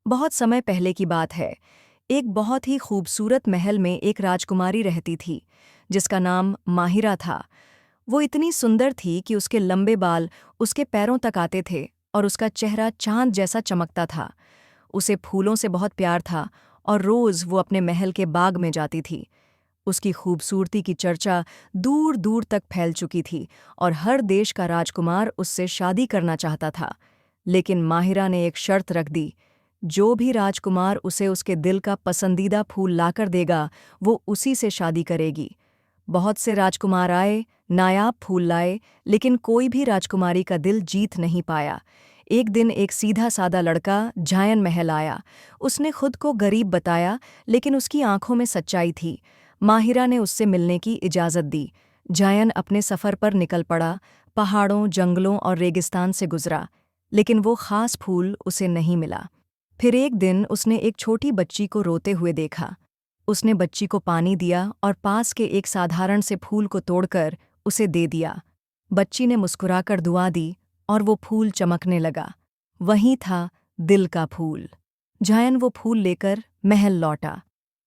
बहुत समय पहले की बात है। एक बहुत ही खूबसूरत महल में एक राजकुमारी रहती थी, जिसका नाम माहिरा था। वो इतनी सुंदर थी कि उसके लंबे बाल उसके पैरों तक आते थे और उसका चेहरा चांद जैसा चमकता था। उसे फूलों से बहुत प्यार था और रोज वो अपने महल के बाग में जाती थी। उसकी खूबसूरती की चर्चा दूर दूर तक फैल चुकी थी और हर देश का राजकुमार उससे शादी करना चाहता था। लेकिन माहिरा ने एक शर्त रख दी। जो भी राजकुमार उसे उसके दिल का पसंदीदा फूल लाकर देगा, वो उसी से शादी करेगी। बहुत से राजकुमार आए, नायाब फूल लाए, लेकिन कोई भी राजकुमारी का दिल जीत नहीं पाया। एक दिन एक सीधा सादा लड़का जायन महल आया। उसने खुद को गरीब बताया, लेकिन उसकी आंखों में सच्चाई थी। माहिरा ने उससे मिलने की इजाज़त दी। जायन अपने सफ़र पर निकल पड़ा, पहाड़ों, जंगलों और रेगिस्तान से गुजरा, लेकिन वो खास फूल उसे नहीं मिला। फिर एक दिन उसने एक छोटी बच्ची को रोते हुए देखा। उसने बच्ची को पानी दिया और पास के एक साधारण से फूल को तोड़कर उसे दे दिया। बच्ची ने मुस्कुराकर दुआ दी और वो फूल चमकने लगा। वहीं था दिल का फूल। जायन वो फूल लेकर महल लौटा।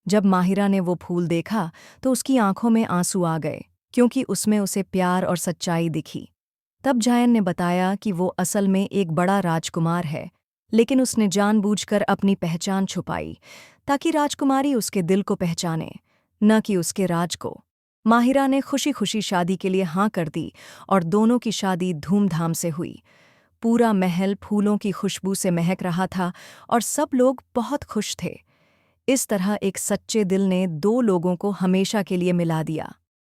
जब माहिरा ने वो फूल देखा तो उसकी आंखों में आंसू आ गए, क्योंकि उसमें उसे प्यार और सच्चाई दिखी। तब जायन ने बताया कि वो असल में एक बड़ा राजकुमार है, लेकिन उसने जानबूझकर अपनी पहचान छुपाई ताकि राजकुमारी उसके दिल को पहचाने, न कि उसके राज को। माहिरा ने खुशी खुशी शादी के लिए हाँ कर दी और दोनों की शादी धूमधाम से हुई। पूरा महल फूलों की खुशबू से महक रहा था और सब लोग बहुत खुश थे। इस तरह एक सच्चे दिल ने दो लोगों को हमेशा के लिए मिला दिया।